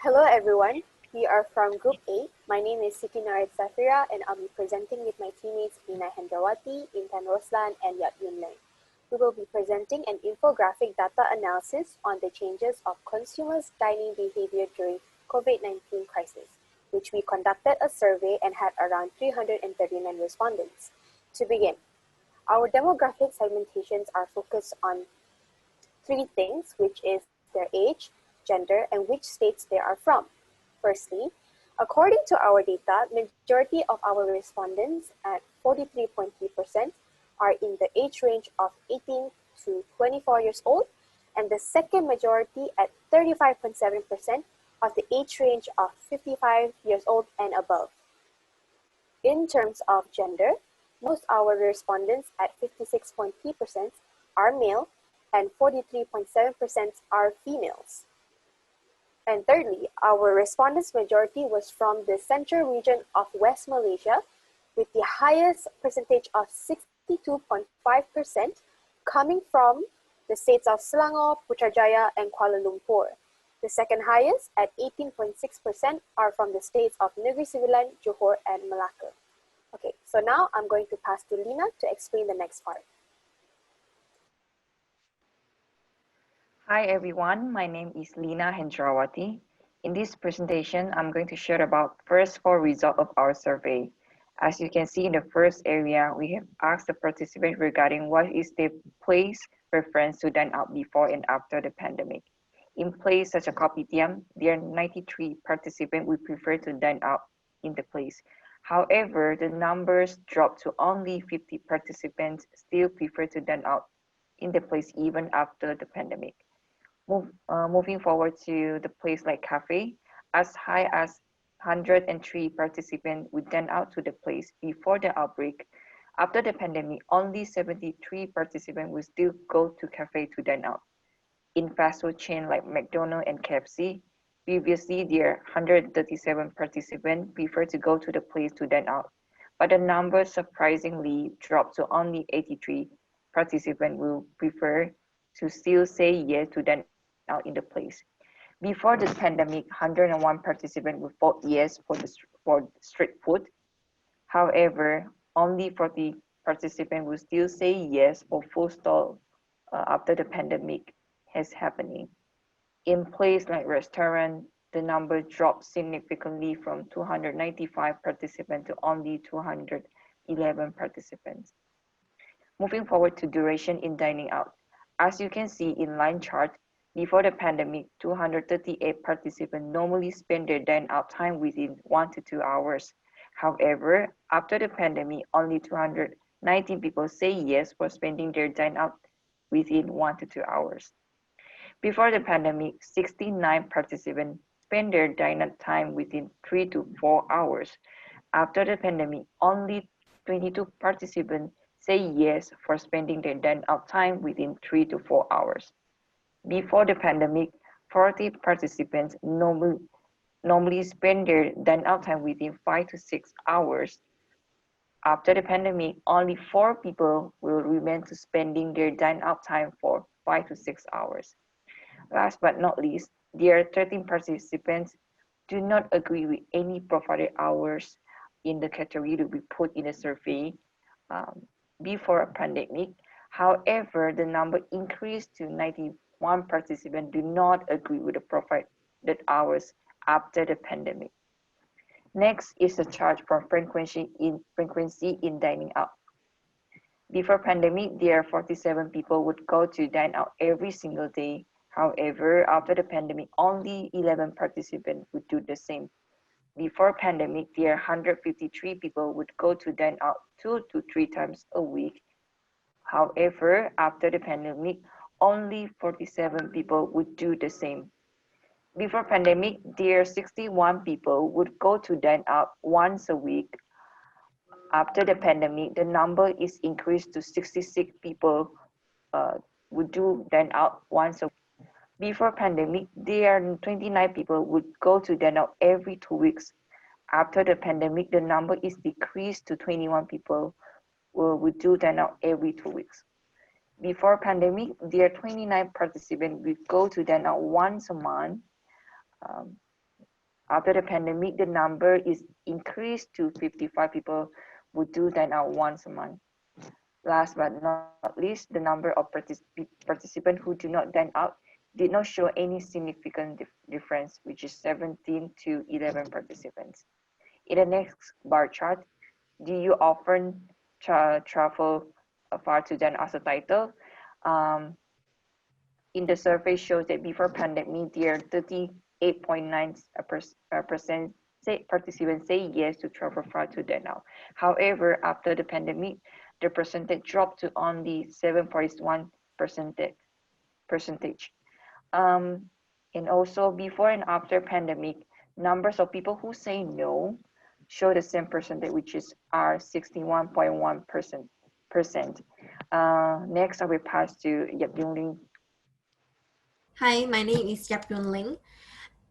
Hello everyone, we are from Group 8. My name is Siti Narid Safira and I'll be presenting with my teammates Lina Hendrawati, Intan Roslan and Yat Yun Leng. We will be presenting an infographic data analysis on the changes of consumers' dining behavior during COVID-19 crisis, which we conducted a survey and had around 339 respondents. To begin, our demographic segmentations are focused on three things, which is their age, gender, and which states they are from. Firstly, according to our data, majority of our respondents at 43.3% are in the age range of 18 to 24 years old, and the second majority at 35.7% of the age range of 55 years old and above. In terms of gender, most of our respondents at 56.3% are male and 43.7% are females. And thirdly, our respondents' majority was from the central region of West Malaysia, with the highest percentage of 62.5% coming from the states of Selangor, Putrajaya, and Kuala Lumpur. The second highest, at 18.6%, are from the states of Negeri Sembilan, Johor, and Malacca. Okay, so now I'm going to pass to Lina to explain the next part. Hi everyone, my name is Lina Hendrawati. In this presentation, I'm going to share about first four results of our survey. As you can see in the first area, we have asked the participants regarding what is their place preference to dine out before and after the pandemic. In place such a kopitiam, there are 93 participants would prefer to dine out in the place. However, the numbers dropped to only 50 participants still prefer to dine out in the place even after the pandemic. Moving forward to the place like cafe, as high as 103 participants would dine out to the place before the outbreak. After the pandemic, only 73 participants will still go to cafe to dine out. In fast food chain like McDonald's and KFC, previously there are 137 participants prefer to go to the place to dine out, but the number surprisingly dropped to only 83 participants will prefer to still say yes to dine out in the place. Before the pandemic, 101 participants would vote yes for street food. However, only 40 participants will still say yes for food stall after the pandemic has happening. In place like restaurant, the number dropped significantly from 295 participants to only 211 participants. Moving forward to duration in dining out. As you can see in line chart, before the pandemic, 238 participants normally spend their dine-out time within 1 to 2 hours. However, after the pandemic, only 219 people say yes for spending their dine-out within 1 to 2 hours. Before the pandemic, 69 participants spend their dine-out time within 3 to 4 hours. After the pandemic, only 22 participants say yes for spending their dine-out time within 3 to 4 hours. Before the pandemic, 40 participants normally spend their dine-out time within 5 to 6 hours. After the pandemic, only 4 people will remain to spending their dine-out time for 5 to 6 hours. Last but not least, there are 13 participants do not agree with any provided hours in the category that we put in the survey before a pandemic. However, the number increased to 91 participants do not agree with the provided hours after the pandemic. Next is the chart for frequency in dining out. Before pandemic, there are 47 people would go to dine out every single day. However, after the pandemic, only 11 participants would do the same. Before pandemic, there are 153 people would go to dine out 2 to 3 times a week. However, after the pandemic, only 47 people would do the same. Before pandemic, there are 61 people would go to dine out once a week. After the pandemic, the number is increased to 66 people would do dine out once a week. Before pandemic, there are 29 people would go to dine out every 2 weeks. After the pandemic, the number is decreased to 21 people would do dine out every 2 weeks. Before pandemic, there are 29 participants would go to dine out once a month. After the pandemic, the number is increased to 55 people who do dine out once a month. Last but not least, the number of participants who do not dine out did not show any significant difference, which is 17 to 11 participants. In the next bar chart, do you often travel far to dine as a title? Um, in the survey shows that before pandemic, there are 38.9% participants say yes to travel far to Danau. However, after the pandemic, the percentage dropped to only 7.1 percentage. Um, and also before and after pandemic, numbers of people who say no show the same percentage, which is R 61.1%. Next, I will pass to Yap Yongling. Hi, my name is Yap Yun Ling.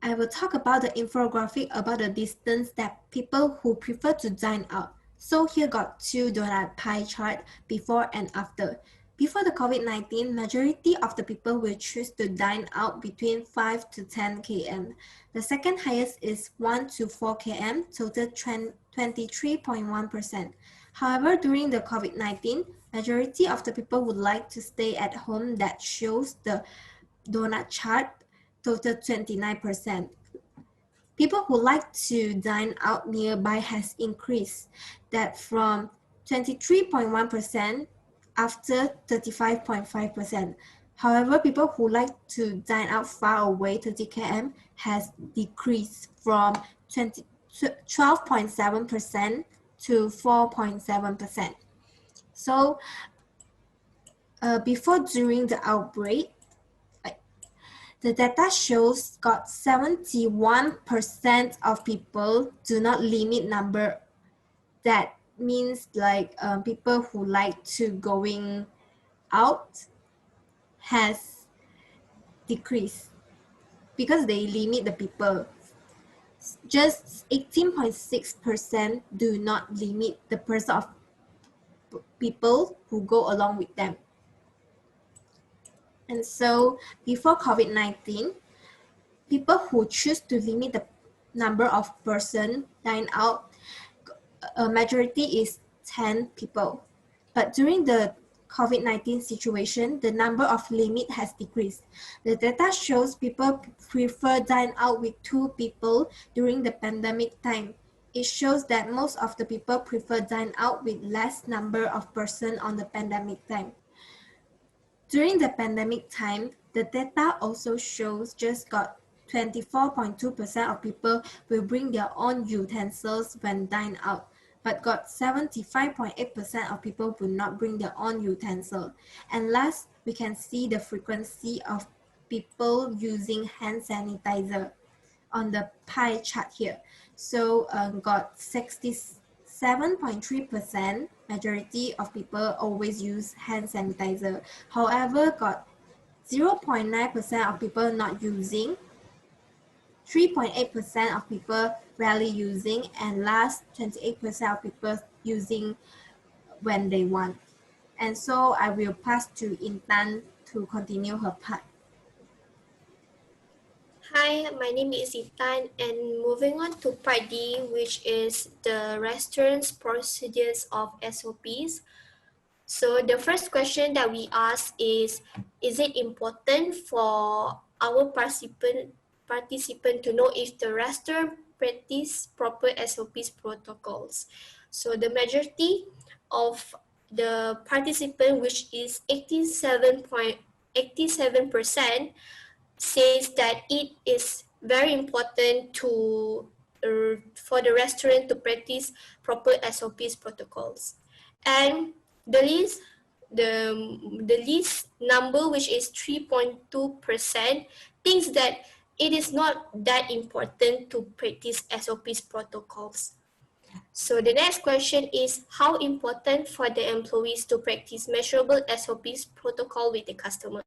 I will talk about the infographic about the distance that people who prefer to dine out. So here got two donut pie chart before and after. Before the COVID-19, majority of the people will choose to dine out between 5 to 10 km. The second highest is 1 to 4 km, total 23.1%. However, during the COVID-19, majority of the people would like to stay at home. That shows the donut chart, total 29%. People who like to dine out nearby has increased that from 23.1% after 35.5%. However, people who like to dine out far away 30 km has decreased from 12.7% to 4.7%. So before during the outbreak, the data shows got 71% of people do not limit number. That means like people who like to going out has decreased because they limit the people. Just 18.6% do not limit the person of people who go along with them. And so before COVID-19, people who choose to limit the number of person dine out, a majority is 10 people. But during the COVID-19 situation, the number of limit has decreased. The data shows people prefer dine out with 2 people during the pandemic time. It shows that most of the people prefer dine out with less number of person on the pandemic time. During the pandemic time, the data also shows just got 24.2% of people will bring their own utensils when dine out, but got 75.8% of people will not bring their own utensil. And last, we can see the frequency of people using hand sanitizer on the pie chart here. So got 67.3%, majority of people always use hand sanitizer. However, got 0.9% of people not using, 3.8% of people rarely using, and last 28% of people using when they want. And so I will pass to Intan to continue her part. Hi, my name is Itan, and moving on to part D, which is the restaurant's procedures of SOPs. So the first question that we ask is it important for our participant to know if the restaurant practice proper SOPs protocols? So the majority of the participant, which is 87.87%, says that it is very important to for the restaurant to practice proper SOPs protocols. And the least number, which is 3.2%, thinks that it is not that important to practice SOPs protocols. So the next question is how important for the employees to practice measurable SOPs protocol with the customer.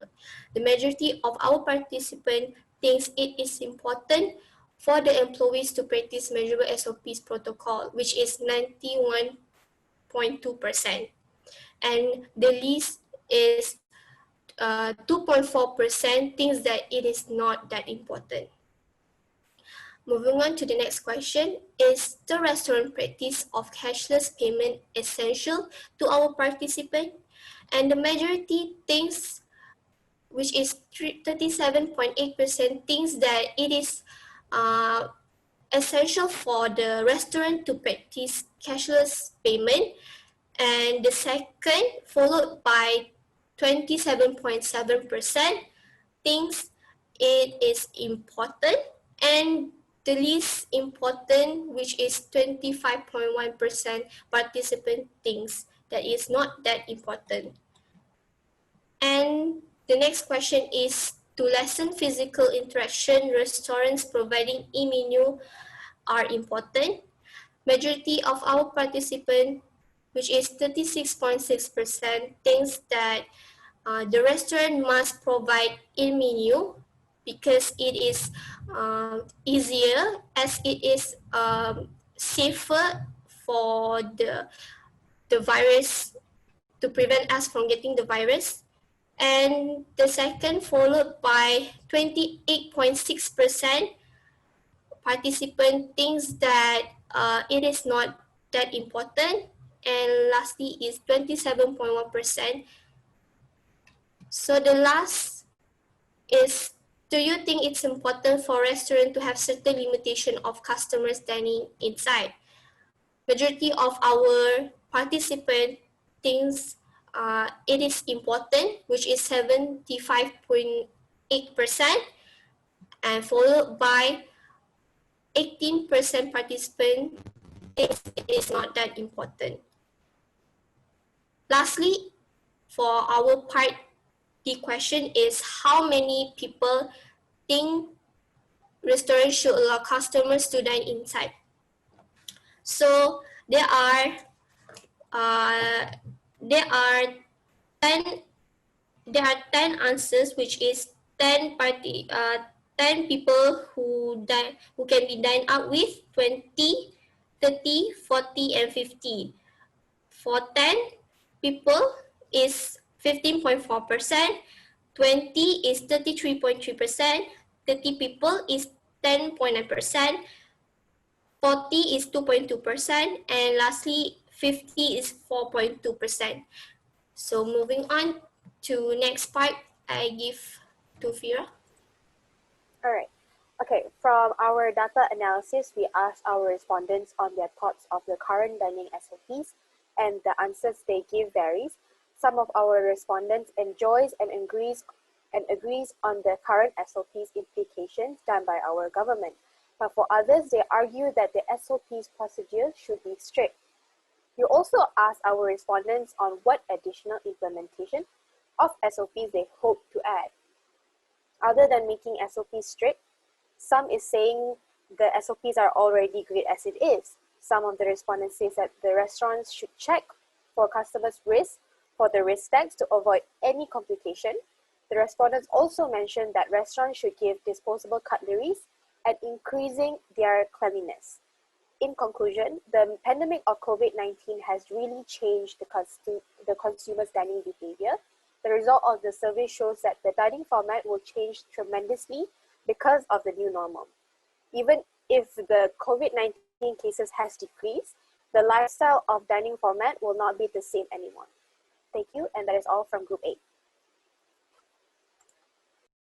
The majority of our participants thinks it is important for the employees to practice measurable SOPs protocol, which is 91.2%. And the least is 2.4% thinks that it is not that important. Moving on to the next question, is the restaurant practice of cashless payment essential to our participant? And the majority thinks, which is 37.8%, thinks that it is essential for the restaurant to practice cashless payment. And the second, followed by 27.7%, thinks it is important, and the least important, which is 25.1%, participant thinks that is not that important. And the next question is, to lessen physical interaction, restaurants providing e-menu are important. Majority of our participants, which is 36.6%, thinks that the restaurant must provide e-menu because it is easier, as it is safer for the virus, to prevent us from getting the virus. And the second, followed by 28.6%, participant thinks that it is not that important. And lastly is 27.1%. So the last is, do you think it's important for restaurant to have certain limitation of customers dining inside? Majority of our participant thinks it is important, which is 75.8%, and followed by 18% participant thinks it is not that important. Lastly, for our part, the question is, how many people think restaurants should allow customers to dine inside? So there are 10 answers, which is 10 people who can be dined out with: 20, 30, 40, and 50. For 10 people is 15.4%, 20 is 33.3%, 30 people is 10.9%, 40 is 2.2%, and lastly 50 is 4.2%. So moving on to next part, I give to Fira. All right. Okay, from our data analysis, we asked our respondents on their thoughts of the current dining SOPs, and the answers they give varies. Some of our respondents enjoys and agrees on the current SOPs implications done by our government. But for others, they argue that the SOPs procedures should be strict. We also asked our respondents on what additional implementation of SOPs they hope to add. Other than making SOPs strict, some is saying the SOPs are already great as it is. Some of the respondents say that the restaurants should check for customers' risk for the risk tags to avoid any complication. The respondents also mentioned that restaurants should give disposable cutleries and increasing their cleanliness. In conclusion, the pandemic of COVID-19 has really changed the consumer's dining behavior. The result of the survey shows that the dining format will change tremendously because of the new normal. Even if the COVID-19 cases has decreased, the lifestyle of dining format will not be the same anymore. Thank you, and that is all from Group 8.